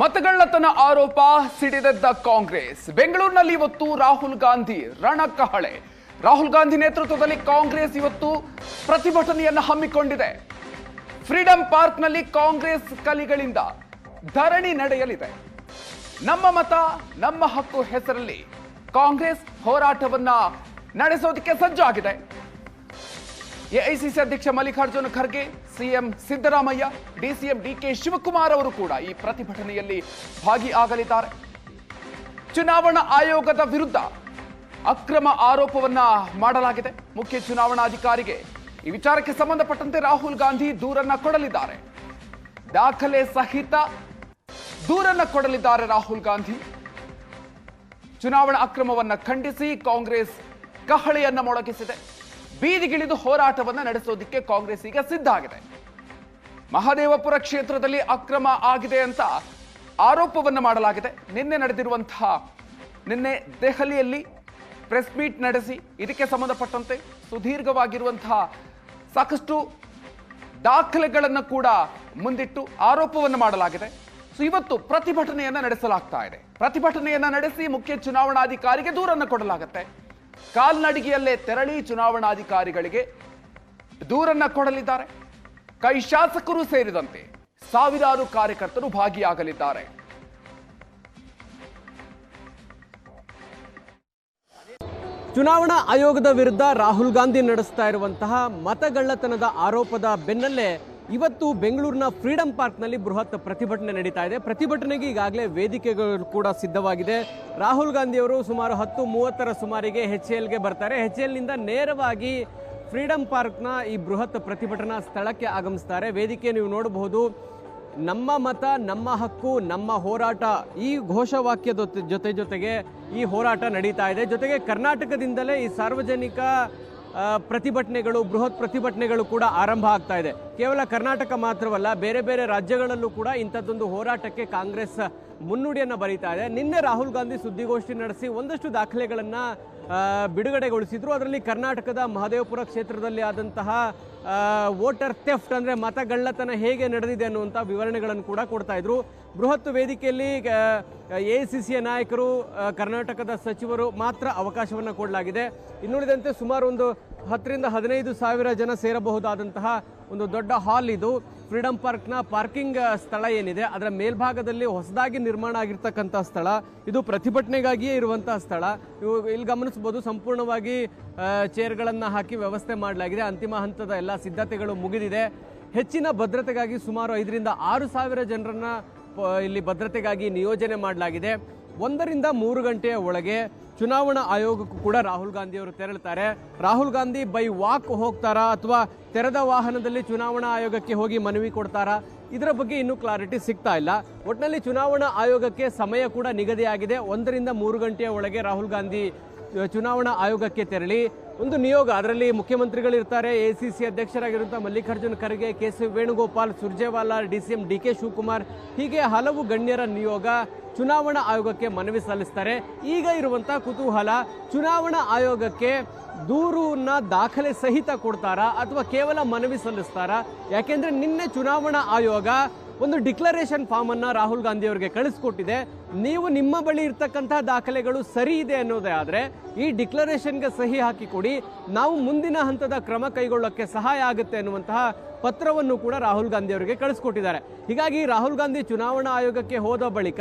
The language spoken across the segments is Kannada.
ಮತಗಳ್ಳತನ ಆರೋಪ ಸಿಡಿದೆದ್ದ ಕಾಂಗ್ರೆಸ್. ಬೆಂಗಳೂರಿನಲ್ಲಿ ಇವತ್ತು ರಾಹುಲ್ ಗಾಂಧಿ ರಣಕಹಳೆ. ರಾಹುಲ್ ಗಾಂಧಿ ನೇತೃತ್ವದಲ್ಲಿ ಕಾಂಗ್ರೆಸ್ ಇವತ್ತು ಪ್ರತಿಭಟನೆಯನ್ನು ಹಮ್ಮಿಕೊಂಡಿದೆ. ಫ್ರೀಡಂ ಪಾರ್ಕ್ನಲ್ಲಿ ಕಾಂಗ್ರೆಸ್ ಕಲಿಗಳಿಂದ ಧರಣಿ ನಡೆಯಲಿದೆ. ನಮ್ಮ ಮತ ನಮ್ಮ ಹಕ್ಕು ಹೆಸರಲ್ಲಿ ಕಾಂಗ್ರೆಸ್ ಹೋರಾಟವನ್ನ ನಡೆಸೋದಕ್ಕೆ ಸಜ್ಜಾಗಿದೆ. ಎಐಸಿಸಿ ಅಧ್ಯಕ್ಷ Mallikarjun Kharge, CM Siddaramaiah, DCM DK Shivakumar ಅವರು ಕೂಡ ಈ ಪ್ರತಿಭಟನೆಯಲ್ಲಿ ಭಾಗಿಯಾಗಲಿದ್ದಾರೆ. ಚುನಾವಣಾ ಆಯೋಗದ ವಿರುದ್ಧ ಅಕ್ರಮ ಆರೋಪವನ್ನ ಮಾಡಲಾಗಿದೆ. ಮುಖ್ಯ ಚುನಾವಣಾಧಿಕಾರಿಗೆ ಈ ವಿಚಾರಕ್ಕೆ ಸಂಬಂಧಪಟ್ಟಂತೆ ರಾಹುಲ್ ಗಾಂಧಿ ದೂರನ್ನ ಕೊಡಲಿದ್ದಾರೆ. ದಾಖಲೆ ಸಹಿತ ದೂರನ್ನ ಕೊಡಲಿದ್ದಾರೆ ರಾಹುಲ್ ಗಾಂಧಿ. ಚುನಾವಣಾ ಅಕ್ರಮವನ್ನ ಖಂಡಿಸಿ ಕಾಂಗ್ರೆಸ್ ಕಹಳೆಯನ್ನ ಮೊಳಗಿಸಿದೆ. ಬೀದಿಗಿಳಿದು ಹೋರಾಟವನ್ನ ನಡೆಸೋದಕ್ಕೆ ಕಾಂಗ್ರೆಸ್ ಈಗ ಸಿದ್ಧ ಆಗಿದೆ. ಮಹದೇವಪುರ ಕ್ಷೇತ್ರದಲ್ಲಿ ಅಕ್ರಮ ಆಗಿದೆ ಅಂತ ಆರೋಪವನ್ನ ಮಾಡಲಾಗಿದೆ. ನಿನ್ನೆ ದೆಹಲಿಯಲ್ಲಿ ಪ್ರೆಸ್ ಮೀಟ್ ನಡೆಸಿ ಇದಕ್ಕೆ ಸಂಬಂಧಪಟ್ಟಂತೆ ಸುದೀರ್ಘವಾಗಿರುವಂತಹ ಸಾಕಷ್ಟು ದಾಖಲೆಗಳನ್ನು ಕೂಡ ಮುಂದಿಟ್ಟು ಆರೋಪವನ್ನು ಮಾಡಲಾಗಿದೆ. ಸೊ ಇವತ್ತು ಪ್ರತಿಭಟನೆಯನ್ನ ನಡೆಸಲಾಗ್ತಾ ಇದೆ. ಪ್ರತಿಭಟನೆಯನ್ನ ನಡೆಸಿ ಮುಖ್ಯ ಚುನಾವಣಾಧಿಕಾರಿಗೆ ದೂರನ್ನು ಕೊಡಲಾಗುತ್ತೆ. ಕಾಲ್ನಡಿಗೆಯಲ್ಲೇ ತೆರಳಿ ಚುನಾವಣಾಧಿಕಾರಿಗಳಿಗೆ ದೂರನ್ನ ಕೊಡಲಿದ್ದಾರೆ. ಕೈ ಶಾಸಕರು ಸೇರಿದಂತೆ ಸಾವಿರಾರು ಕಾರ್ಯಕರ್ತರು ಭಾಗಿಯಾಗಲಿದ್ದಾರೆ. ಚುನಾವಣಾ ಆಯೋಗದ ವಿರುದ್ಧ ರಾಹುಲ್ ಗಾಂಧಿ ನಡೆಸ್ತಾ ಇರುವಂತಹ ಮತಗಳ್ಳತನದ ಆರೋಪದ ಬೆನ್ನಲ್ಲೇ ಇವತ್ತು ಬೆಂಗಳೂರಿನ ಫ್ರೀಡಂ ಪಾರ್ಕ್ನಲ್ಲಿ ಬೃಹತ್ ಪ್ರತಿಭಟನೆ ನಡೀತಾ ಇದೆ. ಪ್ರತಿಭಟನೆಗೆ ಈಗಾಗಲೇ ವೇದಿಕೆಗಳು ಕೂಡ ಸಿದ್ಧವಾಗಿದೆ. ರಾಹುಲ್ ಗಾಂಧಿ ಅವರು ಸುಮಾರು 10:30ರ ಸುಮಾರಿಗೆ HALಗೆ ಬರ್ತಾರೆ. HALನಿಂದ ನೇರವಾಗಿ ಫ್ರೀಡಂ ಪಾರ್ಕ್ನ ಈ ಬೃಹತ್ ಪ್ರತಿಭಟನಾ ಸ್ಥಳಕ್ಕೆ ಆಗಮಿಸ್ತಾರೆ. ವೇದಿಕೆ ನೀವು ನೋಡಬಹುದು. ನಮ್ಮ ಮತ ನಮ್ಮ ಹಕ್ಕು ನಮ್ಮ ಹೋರಾಟ, ಈ ಘೋಷವಾಕ್ಯದ ಜೊತೆಗೆ ಈ ಹೋರಾಟ ನಡೀತಾ ಇದೆ. ಜೊತೆಗೆ ಕರ್ನಾಟಕದಿಂದಲೇ ಈ ಸಾರ್ವಜನಿಕ ಪ್ರತಿಭಟನೆಗಳು, ಬೃಹತ್ ಪ್ರತಿಭಟನೆಗಳು ಕೂಡ ಆರಂಭ ಆಗ್ತಾ ಇದೆ. ಕೇವಲ ಕರ್ನಾಟಕ ಮಾತ್ರವಲ್ಲ, ಬೇರೆ ಬೇರೆ ರಾಜ್ಯಗಳಲ್ಲೂ ಕೂಡ ಇಂಥದ್ದೊಂದು ಹೋರಾಟಕ್ಕೆ ಕಾಂಗ್ರೆಸ್ ಮುನ್ನುಡಿಯನ್ನು ಬರೀತಾ ಇದೆ. ನಿನ್ನೆ ರಾಹುಲ್ ಗಾಂಧಿ ಸುದ್ದಿಗೋಷ್ಠಿ ನಡೆಸಿ ಒಂದಷ್ಟು ದಾಖಲೆಗಳನ್ನು ಬಿಡುಗಡೆಗೊಳಿಸಿದ್ರು. ಅದರಲ್ಲಿ ಕರ್ನಾಟಕದ ಮಹದೇವಪುರ ಕ್ಷೇತ್ರದಲ್ಲಿ ಆದಂತಹ ವೋಟರ್ ಥೆಫ್ಟ್ ಅಂದರೆ ಮತಗಳ್ಳತನ ಹೇಗೆ ನಡೆದಿದೆ ಅನ್ನುವಂಥ ವಿವರಣೆಗಳನ್ನು ಕೂಡ ಕೊಡ್ತಾ ಇದ್ರು. ಬೃಹತ್ ವೇದಿಕೆಯಲ್ಲಿ ಎಐಸಿಸಿಯ ನಾಯಕರು, ಕರ್ನಾಟಕದ ಸಚಿವರು ಮಾತ್ರ ಅವಕಾಶವನ್ನು ಕೊಡಲಾಗಿದೆ. ಇನ್ನುಳಿದಂತೆ ಸುಮಾರು ಒಂದು 10ರಿಂದ 15 ಸಾವಿರ ಜನ ಸೇರಬಹುದಾದಂತಹ ಒಂದು ದೊಡ್ಡ ಹಾಲ್ ಇದು. ಫ್ರೀಡಂ ಪಾರ್ಕ್ನ ಪಾರ್ಕಿಂಗ್ ಸ್ಥಳ ಏನಿದೆ ಅದರ ಮೇಲ್ಭಾಗದಲ್ಲಿ ಹೊಸದಾಗಿ ನಿರ್ಮಾಣ ಆಗಿರ್ತಕ್ಕಂಥ ಸ್ಥಳ ಇದು. ಪ್ರತಿಭಟನೆಗಾಗಿಯೇ ಇರುವಂತಹ ಸ್ಥಳ. ಇಲ್ಲಿ ಗಮನಿಸಬಹುದು, ಸಂಪೂರ್ಣವಾಗಿ ಚೇರ್ಗಳನ್ನು ಹಾಕಿ ವ್ಯವಸ್ಥೆ ಮಾಡಲಾಗಿದೆ. ಅಂತಿಮ ಹಂತದ ಎಲ್ಲ ಸಿದ್ಧತೆಗಳು ಮುಗಿದಿದೆ. ಹೆಚ್ಚಿನ ಭದ್ರತೆಗಾಗಿ ಸುಮಾರು 5ರಿಂದ 6 ಸಾವಿರ ಜನರನ್ನ ಇಲ್ಲಿ ಭದ್ರತೆಗಾಗಿ ನಿಯೋಜನೆ ಮಾಡಲಾಗಿದೆ. 1ರಿಂದ 3 ಗಂಟೆಯ ಒಳಗೆ ಚುನಾವಣಾ ಆಯೋಗಕ್ಕೂ ಕೂಡ ರಾಹುಲ್ ಗಾಂಧಿ ಅವರು ತೆರಳುತ್ತಾರೆ. ರಾಹುಲ್ ಗಾಂಧಿ ಬೈ ವಾಕ್ ಹೋಗ್ತಾರಾ ಅಥವಾ ತೆರೆದ ವಾಹನದಲ್ಲಿ ಚುನಾವಣಾ ಆಯೋಗಕ್ಕೆ ಹೋಗಿ ಮನವಿ ಕೊಡ್ತಾರಾ, ಇದರ ಬಗ್ಗೆ ಇನ್ನೂ ಕ್ಲಾರಿಟಿ ಸಿಗ್ತಾ ಇಲ್ಲ. ಒಟ್ಟಿನಲ್ಲಿ ಚುನಾವಣಾ ಆಯೋಗಕ್ಕೆ ಸಮಯ ಕೂಡ ನಿಗದಿಯಾಗಿದೆ. 1ರಿಂದ 3 ಗಂಟೆಯ ಒಳಗೆ ರಾಹುಲ್ ಗಾಂಧಿ ಚುನಾವಣಾ ಆಯೋಗಕ್ಕೆ ತೆರಳಿ ಒಂದು ನಿಯೋಗ, ಅದರಲ್ಲಿ ಮುಖ್ಯಮಂತ್ರಿಗಳಿರ್ತಾರೆ, ಎಐಸಿಸಿ ಅಧ್ಯಕ್ಷರಾಗಿರುವಂಥ Mallikarjuna Kharge, KC Venugopal, Surjewala, DCM DK Shivakumar, ಹೀಗೆ ಹಲವು ಗಣ್ಯರ ನಿಯೋಗ ಚುನಾವಣಾ ಆಯೋಗಕ್ಕೆ ಮನವಿ ಸಲ್ಲಿಸ್ತಾರೆ. ಈಗ ಇರುವಂಥ ಕುತೂಹಲ, ಚುನಾವಣಾ ಆಯೋಗಕ್ಕೆ ದೂರನ್ನ ದಾಖಲೆ ಸಹಿತ ಕೊಡ್ತಾರಾ ಅಥವಾ ಕೇವಲ ಮನವಿ ಸಲ್ಲಿಸ್ತಾರಾ? ಯಾಕೆಂದ್ರೆ ನಿನ್ನೆ ಚುನಾವಣಾ ಆಯೋಗ ಒಂದು ಡಿಕ್ಲರೇಷನ್ ಫಾರ್ಮ್ ಅನ್ನ ರಾಹುಲ್ ಗಾಂಧಿ ಅವರಿಗೆ ಕಳಿಸ್ಕೊಟ್ಟಿದೆ. ನೀವು ನಿಮ್ಮ ಬಳಿ ಇರ್ತಕ್ಕಂತಹ ದಾಖಲೆಗಳು ಸರಿ ಇದೆ ಅನ್ನೋದೇ ಆದ್ರೆ ಈ ಡಿಕ್ಲರೇಷನ್ಗೆ ಸಹಿ ಹಾಕಿಕೊಡಿ, ನಾವು ಮುಂದಿನ ಹಂತದ ಕ್ರಮ ಕೈಗೊಳ್ಳೋಕ್ಕೆ ಸಹಾಯ ಆಗುತ್ತೆ ಅನ್ನುವಂತಹ ಪತ್ರವನ್ನು ಕೂಡ ರಾಹುಲ್ ಗಾಂಧಿ ಅವರಿಗೆ ಕಳಿಸ್ಕೊಟ್ಟಿದ್ದಾರೆ. ಹೀಗಾಗಿ ರಾಹುಲ್ ಗಾಂಧಿ ಚುನಾವಣಾ ಆಯೋಗಕ್ಕೆ ಹೋದ ಬಳಿಕ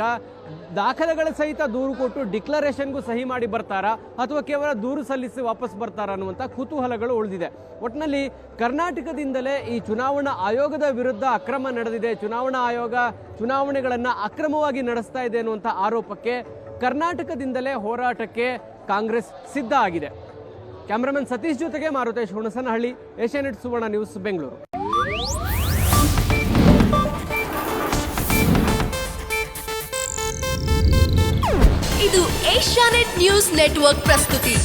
ದಾಖಲೆಗಳ ಸಹಿತ ದೂರು ಕೊಟ್ಟು ಡಿಕ್ಲರೇಷನ್ಗೂ ಸಹಿ ಮಾಡಿ ಬರ್ತಾರಾ ಅಥವಾ ಕೇವಲ ದೂರು ಸಲ್ಲಿಸಿ ವಾಪಸ್ ಬರ್ತಾರಾ ಅನ್ನುವಂಥ ಕುತೂಹಲಗಳು ಉಳಿದಿದೆ. ಒಟ್ಟಿನಲ್ಲಿ ಕರ್ನಾಟಕದಿಂದಲೇ ಈ ಚುನಾವಣಾ ಆಯೋಗದ ವಿರುದ್ಧ ಅಕ್ರಮ ನಡೆದಿದೆ, ಚುನಾವಣಾ ಆಯೋಗ ಚುನಾವಣೆಗಳನ್ನು ಅಕ್ರಮವಾಗಿ ನಡೆಸ್ತಾ ಇದೆ ಅನ್ನುವಂಥ ಆರೋಪಕ್ಕೆ ಕರ್ನಾಟಕದಿಂದಲೇ ಹೋರಾಟಕ್ಕೆ ಕಾಂಗ್ರೆಸ್ ಸಿದ್ಧ ಆಗಿದೆ. ಕ್ಯಾಮರಾಮನ್ ಸತೀಶ್ ಜೊತೆಗೆ ಮಾರುತೇಶ್ ಹುಣಸನಹಳ್ಳಿ, ಏಷ್ಯಾನೆಟ್ ಸುವರ್ಣ ನ್ಯೂಸ್, ಬೆಂಗಳೂರು. ಇದು ಏಷ್ಯಾನೆಟ್ ನ್ಯೂಸ್ ನೆಟ್ವರ್ಕ್ ಪ್ರಸ್ತುತಿ.